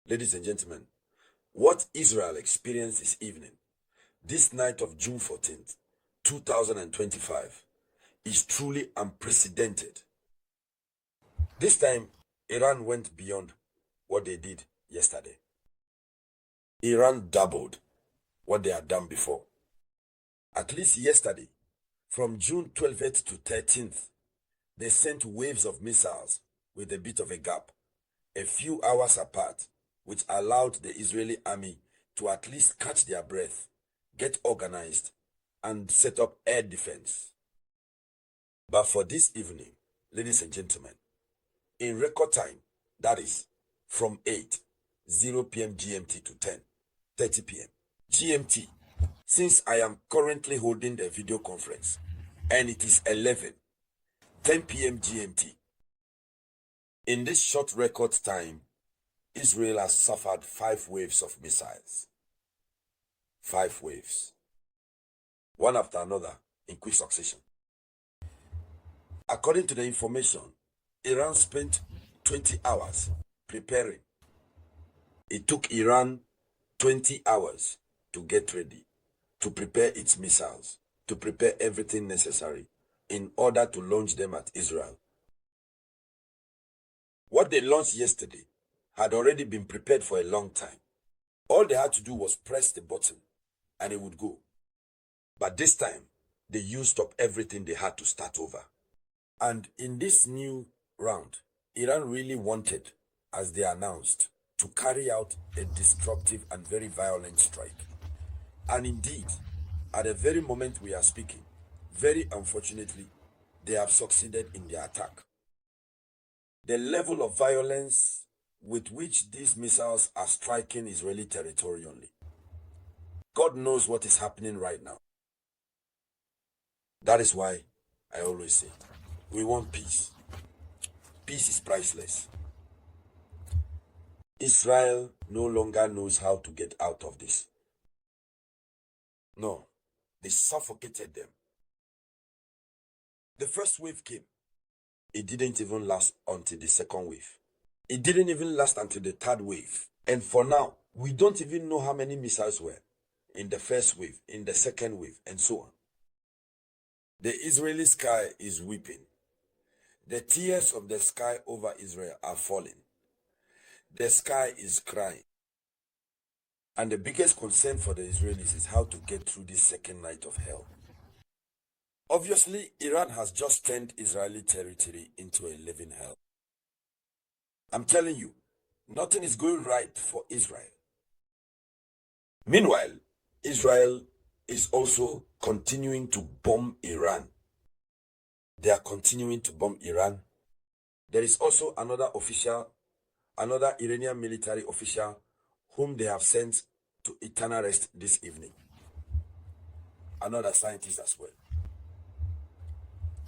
Ladies and gentlemen, what Israel experienced this evening, this night of June 14th, 2025, is truly unprecedented. This time, Iran went beyond what they did yesterday. Iran doubled what they had done before. At least yesterday, from June 12th to 13th, they sent waves of missiles with a bit of a gap, a few hours apart, which allowed the Israeli army to at least catch their breath, get organized, and set up air defense. But for this evening, ladies and gentlemen, in record time, that is from 8:00 p.m. GMT to 10:30 p.m. GMT, since I am currently holding the video conference, and it is 11:10 p.m. GMT. In this short record time, Israel has suffered 5 waves of missiles. 5 waves. One after another in quick succession. According to the information, Iran spent 20 hours preparing. It took Iran 20 hours to get ready, to prepare its missiles, to prepare everything necessary in order to launch them at Israel. What they launched yesterday had already been prepared for a long time. All they had to do was press the button and it would go. But this time, they used up everything they had to start over. And in this new round, Iran really wanted, as they announced, to carry out a destructive and very violent strike. And indeed, at the very moment we are speaking, very unfortunately, they have succeeded in their attack. The level of violence with which these missiles are striking Israeli territory only, God knows what is happening right now. That is why I always say, we want peace. Peace is priceless. Israel no longer knows how to get out of this. No, they suffocated them. The first wave came. It didn't even last until the second wave. It didn't even last until the third wave. And for now, we don't even know how many missiles were in the first wave, in the second wave, and so on. The Israeli sky is weeping. The tears of the sky over Israel are falling. The sky is crying. And the biggest concern for the Israelis is how to get through this second night of hell. Obviously, Iran has just turned Israeli territory into a living hell. I'm telling you, nothing is going right for Israel. Meanwhile, Israel is also continuing to bomb Iran. They are continuing to bomb Iran. There is also another Iranian military official whom they have sent to eternal rest this evening. Another scientist as well.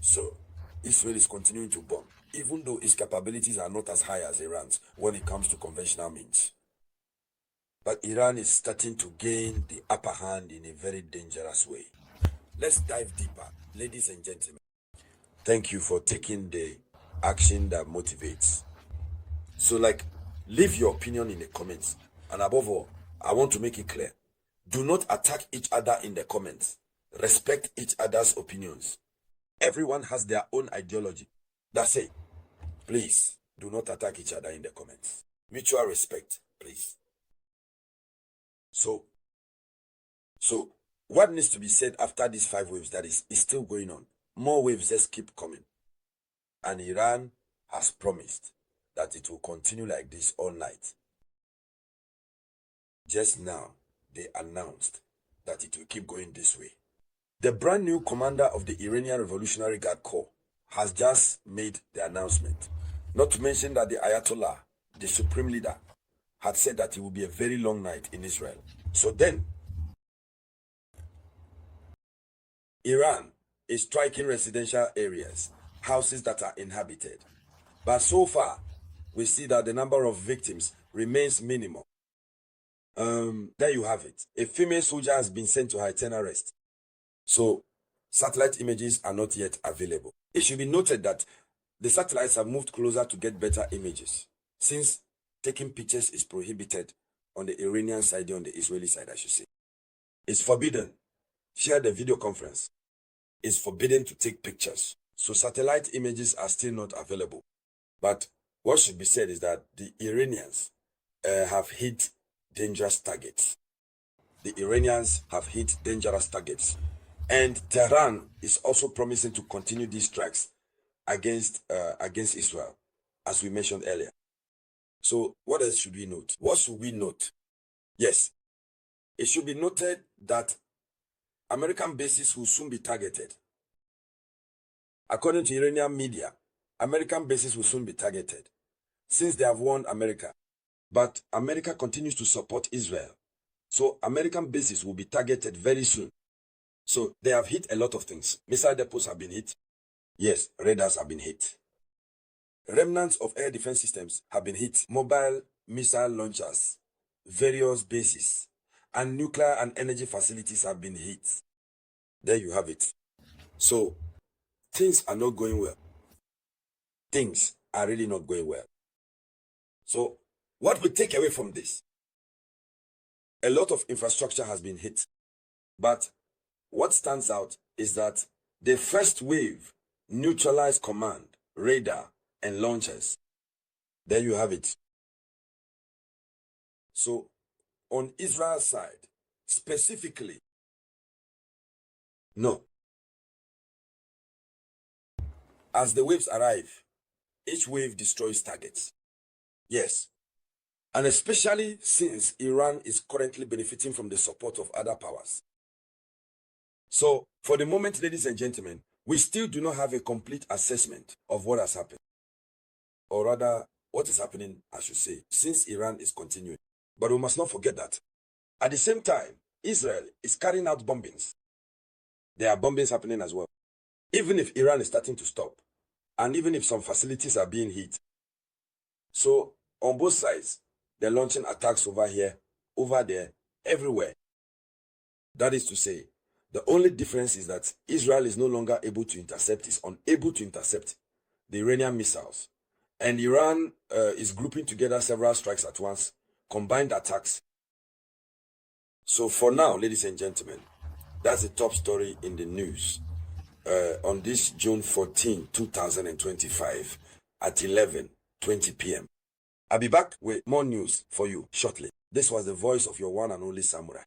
So, Israel is continuing to bomb, even though its capabilities are not as high as Iran's when it comes to conventional means. But Iran is starting to gain the upper hand in a very dangerous way. Let's dive deeper, ladies and gentlemen. Thank you for taking the action that motivates. So, leave your opinion in the comments. And above all, I want to make it clear. Do not attack each other in the comments. Respect each other's opinions. Everyone has their own ideology. That's it. Please, do not attack each other in the comments. Mutual respect, please. So, what needs to be said after these 5 waves that is still going on? More waves just keep coming. And Iran has promised that it will continue like this all night. Just now, they announced that it will keep going this way. The brand new commander of the Iranian Revolutionary Guard Corps has just made the announcement. Not to mention that the Ayatollah, the supreme leader, had said that it will be a very long night in Israel. So then, Iran is striking residential areas, houses that are inhabited. But so far, we see that the number of victims remains minimal. There you have it. A female soldier has been sent to her eternal rest. So, satellite images are not yet available. It should be noted that the satellites have moved closer to get better images, since taking pictures is prohibited on the Iranian side, on the Israeli side, I should say. It's forbidden. Share the video conference. It's forbidden to take pictures. So satellite images are still not available. But what should be said is that the Iranians have hit dangerous targets. The Iranians have hit dangerous targets. And Tehran is also promising to continue these strikes against Israel, as we mentioned earlier. So what else should we note? What should we note? Yes, it should be noted that American bases will soon be targeted. According to Iranian media, American bases will soon be targeted since they have warned America. But America continues to support Israel. So American bases will be targeted very soon. So they have hit a lot of things. Missile depots have been hit. Yes, radars have been hit. Remnants of air defense systems have been hit. Mobile missile launchers, various bases, and nuclear and energy facilities have been hit. There you have it. So things are not going well. Things are really not going well. So what we take away from this? A lot of infrastructure has been hit. But what stands out is that the first wave neutralized command, radar, and launchers. There you have it. So on Israel's side, specifically, no. As the waves arrive, each wave destroys targets. Yes. And especially since Iran is currently benefiting from the support of other powers. So, for the moment, ladies and gentlemen, we still do not have a complete assessment of what has happened. Or rather, what is happening, I should say, since Iran is continuing. But we must not forget that. At the same time, Israel is carrying out bombings. There are bombings happening as well. Even if Iran is starting to stop, and even if some facilities are being hit. So, on both sides, they're launching attacks over here, over there, everywhere. That is to say, the only difference is that Israel is no longer able to intercept, is unable to intercept the Iranian missiles. And Iran is grouping together several strikes at once, combined attacks. So for now, ladies and gentlemen, that's the top story in the news on this June 14, 2025 at 11:20 p.m. I'll be back with more news for you shortly. This was the voice of your one and only Samurai.